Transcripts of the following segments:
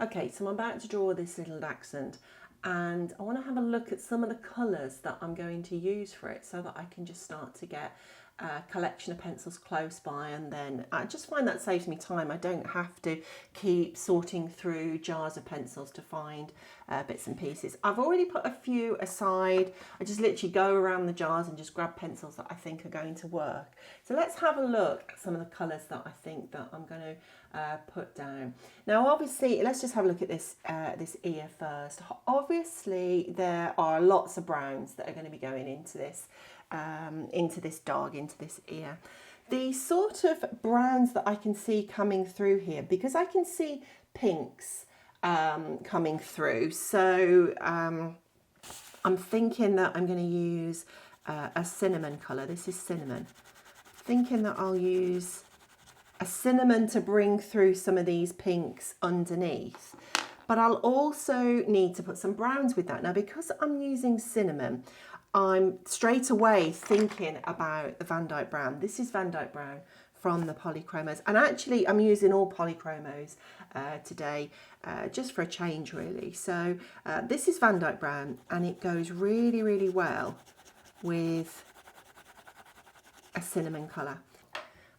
Okay, so I'm about to draw this little dachshund, and I want to have a look at some of the colours that I'm going to use for it so that I can just start to get a collection of pencils close by, and then I just find that saves me time. I don't have to keep sorting through jars of pencils to find bits and pieces. I've already put a few aside. I just literally go around the jars and just grab pencils that I think are going to work. So let's have a look at some of the colours that I think that I'm going to put down. Now obviously, let's just have a look at this this ear first. Obviously there are lots of browns that are going to be going into this dog, into this ear. The sort of browns that I can see coming through here, because I can see pinks coming through, so I'm thinking that I'm going to use a cinnamon colour. This is cinnamon. Thinking that I'll use a cinnamon to bring through some of these pinks underneath, but I'll also need to put some browns with that. Now because I'm using cinnamon, I'm straight away thinking about the Van Dyke Brown. This is Van Dyke Brown from the Polychromos, and actually I'm using all Polychromos today just for a change really. So this is Van Dyke Brown, and it goes really, really well with a cinnamon colour.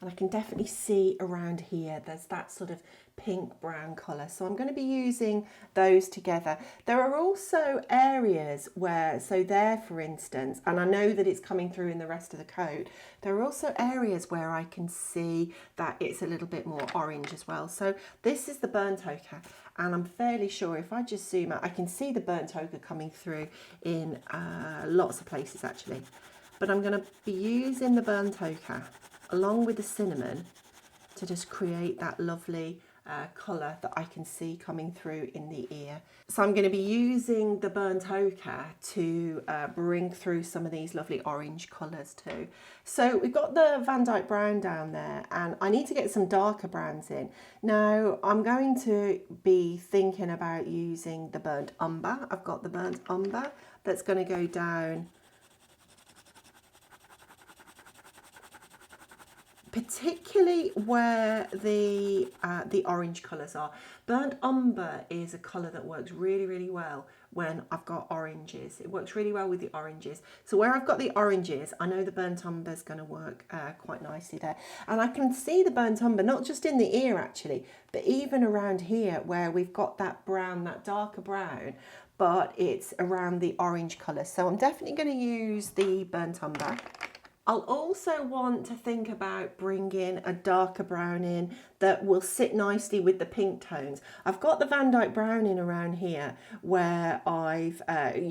And I can definitely see around here there's that sort of pink brown colour, so I'm going to be using those together. There are also areas where, so there for instance, and I know that it's coming through in the rest of the coat, there are also areas where I can see that it's a little bit more orange as well. So this is the burnt ochre, and I'm fairly sure if I just zoom out I can see the burnt ochre coming through in lots of places actually. But I'm going to be using the burnt ochre along with the cinnamon to just create that lovely colour that I can see coming through in the ear. So I'm going to be using the burnt ochre to bring through some of these lovely orange colours too. So we've got the Van Dyke Brown down there, and I need to get some darker browns in. Now I'm going to be thinking about using the burnt umber. I've got the burnt umber that's going to go down particularly where the orange colours are. Burnt umber is a colour that works really, really well when I've got oranges. It works really well with the oranges. So where I've got the oranges, I know the burnt umber is going to work quite nicely there. And I can see the burnt umber, not just in the ear actually, but even around here where we've got that brown, that darker brown, but it's around the orange colour. So I'm definitely going to use the burnt umber. I'll also want to think about bringing a darker brown in that will sit nicely with the pink tones. I've got the Van Dyke Brown in around here where I've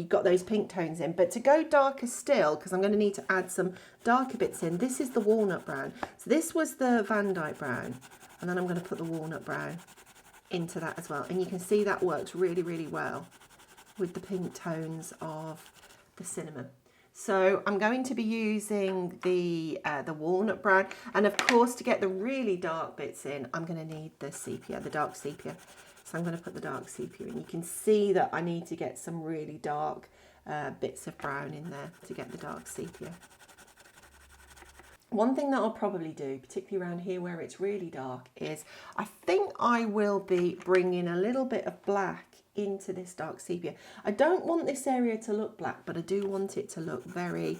got those pink tones in, but to go darker still, because I'm going to need to add some darker bits in, this is the walnut brown. So this was the Van Dyke Brown, and then I'm going to put the walnut brown into that as well. And you can see that works really, really well with the pink tones of the cinnamon. So I'm going to be using the walnut brown, and of course to get the really dark bits in I'm going to need the sepia, the dark sepia. So I'm going to put the dark sepia in. You can see that I need to get some really dark bits of brown in there to get the dark sepia. One thing that I'll probably do, particularly around here where it's really dark, is I think I will be bringing a little bit of black into this dark sepia. I don't want this area to look black, but I do want it to look very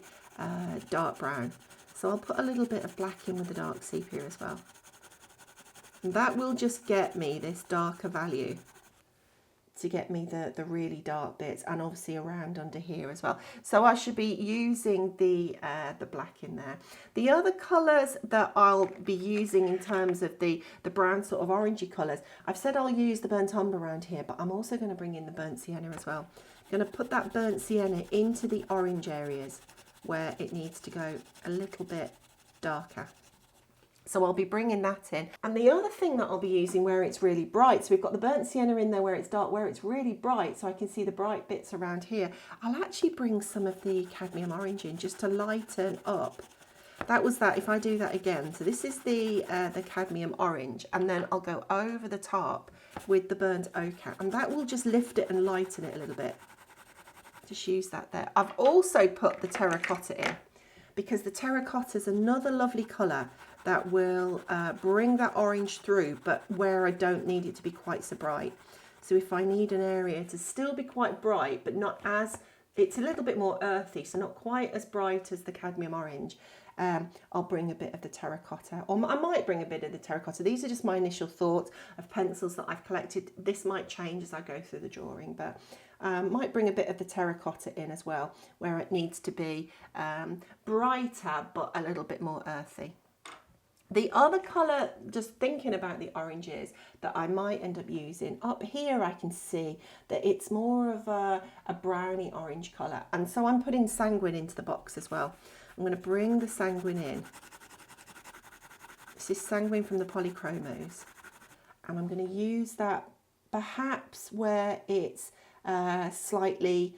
dark brown. So I'll put a little bit of black in with the dark sepia as well. And that will just get me this darker value, to get me the really dark bits, and obviously around under here as well. So I should be using the black in there. The other colours that I'll be using in terms of the brown sort of orangey colours, I've said I'll use the burnt umber around here, but I'm also going to bring in the burnt sienna as well. I'm going to put that burnt sienna into the orange areas where it needs to go a little bit darker. So I'll be bringing that in. And the other thing that I'll be using where it's really bright, so we've got the burnt sienna in there where it's dark, where it's really bright, so I can see the bright bits around here. I'll actually bring some of the cadmium orange in just to lighten up. That was that, if I do that again. So this is the cadmium orange, and then I'll go over the top with the burnt ochre, and that will just lift it and lighten it a little bit. Just use that there. I've also put the terracotta in, because the terracotta is another lovely colour that will bring that orange through, but where I don't need it to be quite so bright. So if I need an area to still be quite bright, but not as, it's a little bit more earthy, so not quite as bright as the cadmium orange, I'll bring a bit of the terracotta, or I might bring a bit of the terracotta. These are just my initial thoughts of pencils that I've collected. This might change as I go through the drawing, but might bring a bit of the terracotta in as well, where it needs to be brighter, but a little bit more earthy. The other colour, just thinking about the oranges that I might end up using, up here I can see that it's more of a browny orange colour. And so I'm putting sanguine into the box as well. I'm going to bring the sanguine in. This is sanguine from the Polychromos. And I'm going to use that perhaps where it's slightly,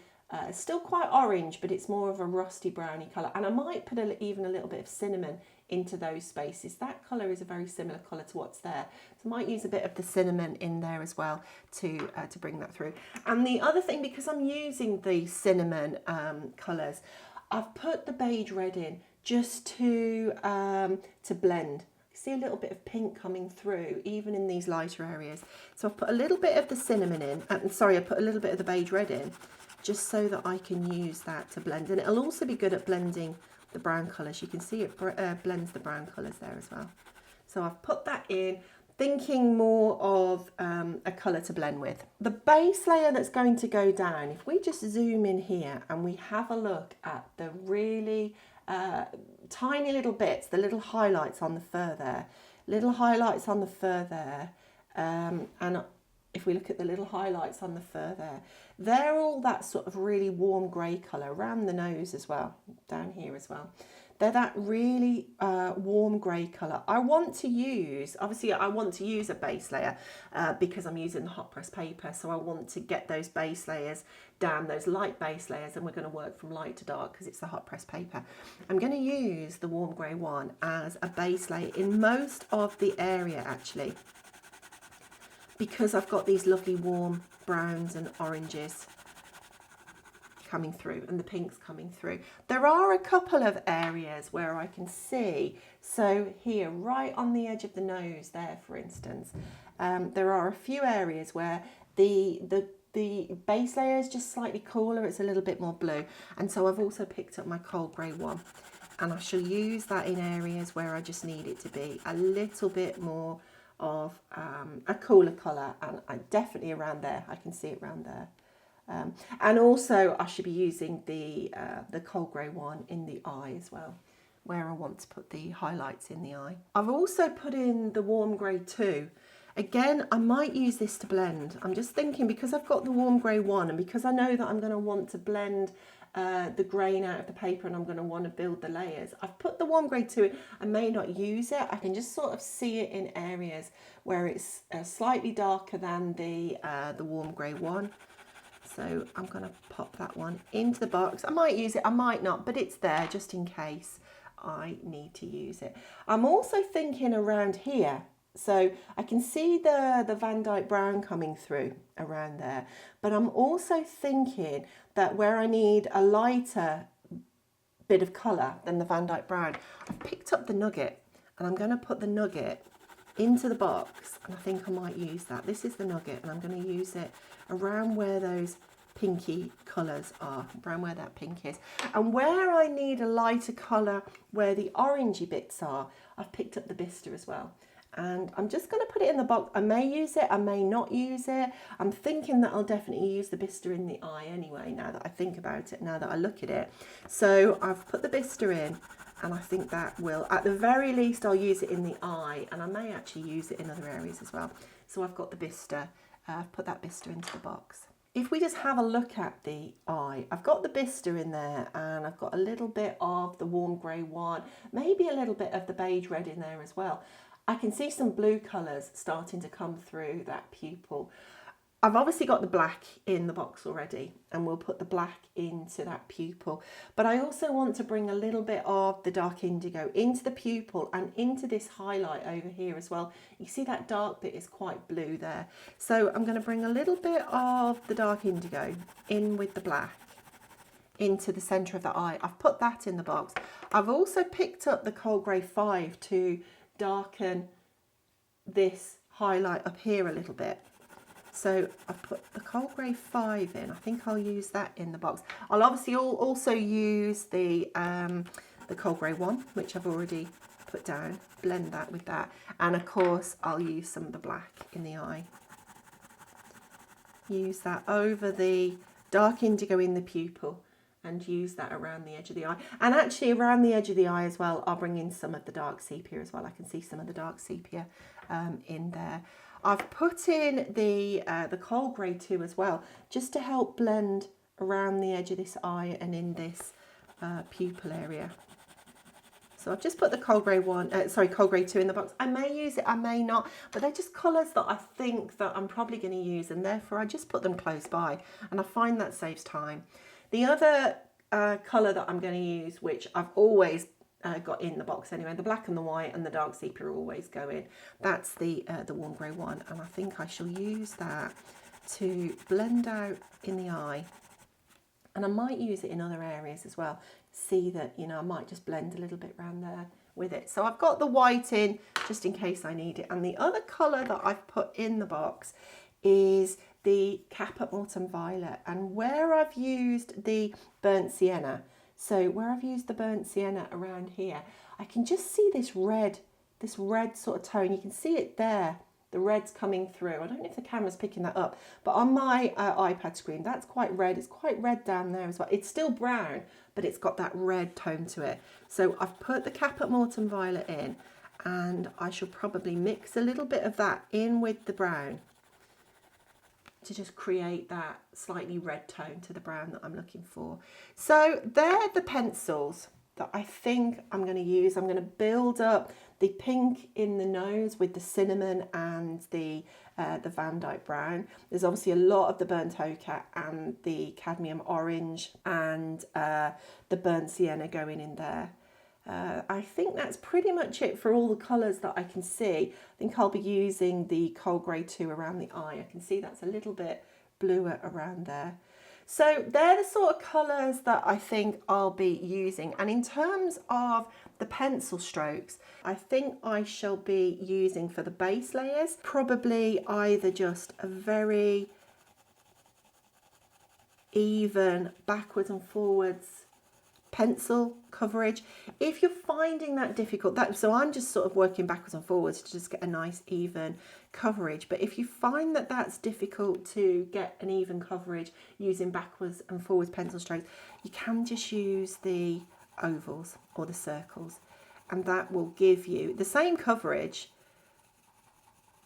still quite orange, but it's more of a rusty browny colour. And I might put even a little bit of cinnamon into those spaces. That colour is a very similar colour to what's there. So I might use a bit of the cinnamon in there as well to bring that through. And the other thing, because I'm using the cinnamon colours, I've put the beige red in just to blend. See a little bit of pink coming through, even in these lighter areas. So I've put a little bit of the cinnamon in, I put a little bit of the beige red in, just so that I can use that to blend. And it'll also be good at blending the brown colours. You can see it blends the brown colours there as well. So I've put that in, thinking more of a colour to blend with. The base layer that's going to go down, if we just zoom in here and we have a look at the really tiny little bits, the little highlights on the fur there, and if we look at the little highlights on the fur there, they're all that sort of really warm grey colour around the nose as well, down here as well. They're that really warm grey colour. I want to use a base layer because I'm using the hot press paper, so I want to get those base layers down, those light base layers, and we're going to work from light to dark because it's the hot press paper. I'm going to use the warm grey one as a base layer in most of the area actually, because I've got these lovely warm browns and oranges coming through and the pinks coming through. There are a couple of areas where I can see, so here right on the edge of the nose there, for instance, there are a few areas where the base layer is just slightly cooler, it's a little bit more blue, and so I've also picked up my cold grey one, and I shall use that in areas where I just need it to be a little bit more of a cooler colour, and definitely around there, I can see it around there. And also I should be using the cold grey one in the eye as well, where I want to put the highlights in the eye. I've also put in the warm grey too. Again, I might use this to blend. I'm just thinking, because I've got the warm grey one, and because I know that I'm going to want to blend the grain out of the paper and I'm going to want to build the layers, I've put the warm grey to it. I may not use it. I can just sort of see it in areas where it's slightly darker than the warm grey one. So I'm going to pop that one into the box. I might use it, I might not, but it's there just in case I need to use it. I'm also thinking around here. So I can see the Van Dyke brown coming through around there, but I'm also thinking that where I need a lighter bit of colour than the Van Dyke brown, I've picked up the nugget, and I'm going to put the nugget into the box, and I think I might use that. This is the nugget, and I'm going to use it around where those pinky colours are, around where that pink is. And where I need a lighter colour, where the orangey bits are, I've picked up the Bister as well. And I'm just going to put it in the box. I may use it, I may not use it. I'm thinking that I'll definitely use the Bister in the eye anyway, now that I think about it, now that I look at it. So I've put the Bister in, and I think that will, at the very least, I'll use it in the eye, and I may actually use it in other areas as well. So I've got the Bister, I've put that Bister into the box. If we just have a look at the eye, I've got the Bister in there, and I've got a little bit of the warm grey one, maybe a little bit of the beige red in there as well. I can see some blue colours starting to come through that pupil. I've obviously got the black in the box already, and we'll put the black into that pupil. But I also want to bring a little bit of the dark indigo into the pupil and into this highlight over here as well. You see that dark bit is quite blue there. So I'm going to bring a little bit of the dark indigo in with the black into the centre of the eye. I've put that in the box. I've also picked up the Cold Grey 5 to darken this highlight up here a little bit. So I put the cold grey 5 in. I think I'll use that in the box. I'll obviously also use the cold grey 1, which I've already put down. Blend that with that. And of course, I'll use some of the black in the eye. Use that over the dark indigo in the pupil and use that around the edge of the eye. And actually around the edge of the eye as well, I'll bring in some of the dark sepia as well. I can see some of the dark sepia in there. I've put in the cold grey 2 as well, just to help blend around the edge of this eye and in this pupil area. So I've just put the cold grey 2 in the box. I may use it, I may not, but they're just colours that I think that I'm probably going to use, and therefore I just put them close by, and I find that saves time. The other colour that I'm going to use, which I've always got in the box anyway, the black and the white and the dark sepia always go in. That's the warm grey 1, and I think I shall use that to blend out in the eye. And I might use it in other areas as well. See that, you know, I might just blend a little bit around there with it. So I've got the white in just in case I need it. And the other colour that I've put in the box is the Caput Mortem Violet. And where I've used the burnt sienna, so where I've used the burnt sienna around here, I can just see this red sort of tone. You can see it there. The red's coming through. I don't know if the camera's picking that up, but on my iPad screen, that's quite red. It's quite red down there as well. It's still brown, but it's got that red tone to it. So I've put the Caput Mortem Violet in, and I shall probably mix a little bit of that in with the brown to just create that slightly red tone to the brown that I'm looking for. So they're the pencils that I think I'm going to use. I'm going to build up the pink in the nose with the cinnamon and the Van Dyke brown. There's obviously a lot of the burnt ochre and the cadmium orange and the burnt sienna going in there. I think that's pretty much it for all the colours that I can see. I think I'll be using the cold grey 2 around the eye. I can see that's a little bit bluer around there. So they're the sort of colours that I think I'll be using. And in terms of the pencil strokes, I think I shall be using for the base layers, probably either just a very even backwards and forwards pencil coverage. If you're finding that difficult, so I'm just sort of working backwards and forwards to just get a nice even coverage. But if you find that that's difficult to get an even coverage using backwards and forwards pencil strokes, you can just use the ovals or the circles, and that will give you the same coverage,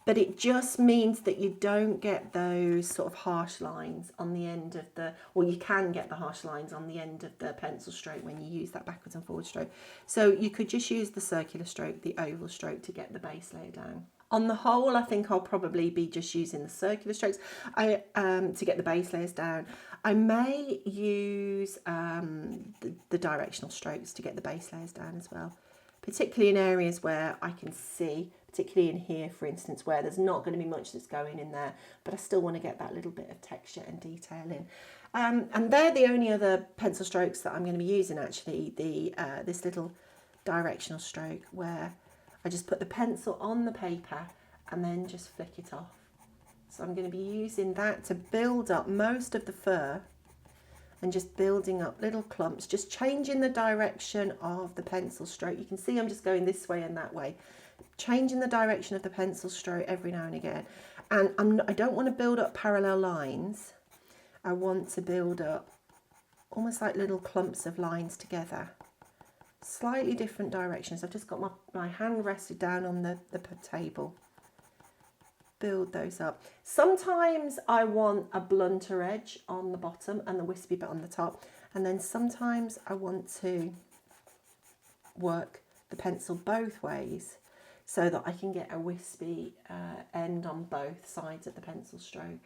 but it just means that you don't get those sort of harsh lines on the end of the, or you can get the harsh lines on the end of the pencil stroke when you use that backwards and forward stroke. So you could just use the circular stroke, the oval stroke to get the base layer down. On the whole, I think I'll probably be just using the circular strokes to get the base layers down. I may use the directional strokes to get the base layers down as well, particularly in areas where I can see, particularly in here, for instance, where there's not going to be much that's going in there, but I still want to get that little bit of texture and detail in. And they're the only other pencil strokes that I'm going to be using, actually, this little directional stroke where I just put the pencil on the paper and then just flick it off. So I'm going to be using that to build up most of the fur and just building up little clumps, just changing the direction of the pencil stroke. You can see I'm just going this way and that way, changing the direction of the pencil stroke every now and again. And I don't want to build up parallel lines. I want to build up almost like little clumps of lines together. Slightly different directions. I've just got my hand rested down on the table. Build those up. Sometimes I want a blunter edge on the bottom and the wispy bit on the top, and then sometimes I want to work the pencil both ways so that I can get a wispy end on both sides of the pencil stroke.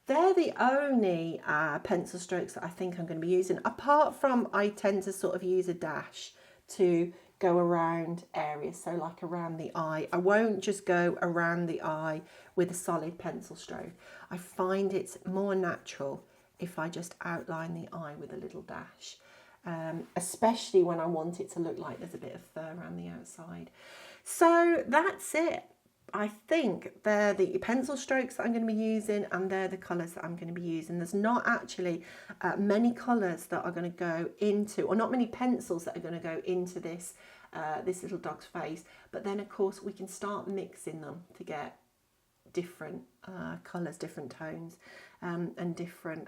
They're the only pencil strokes that I think I'm going to be using, apart from I tend to sort of use a dash to go around areas, so like around the eye. I won't just go around the eye with a solid pencil stroke. I find it's more natural if I just outline the eye with a little dash, especially when I want it to look like there's a bit of fur around the outside. So that's it. I think they're the pencil strokes that I'm going to be using, and they're the colours that I'm going to be using. There's not actually many colours that are going to go into, or not many pencils that are going to go into this this little dog's face. But then of course we can start mixing them to get different colours, different tones, and different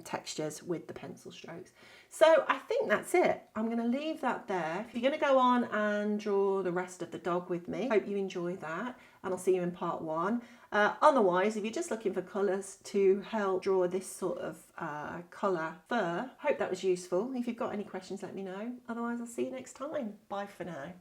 textures with the pencil strokes. So I think that's it. I'm going to leave that there. If you're going to go on and draw the rest of the dog with me, hope you enjoy that, and I'll see you in part 1. Otherwise, if you're just looking for colours to help draw this sort of colour fur, hope that was useful. If you've got any questions, let me know. Otherwise, I'll see you next time. Bye for now.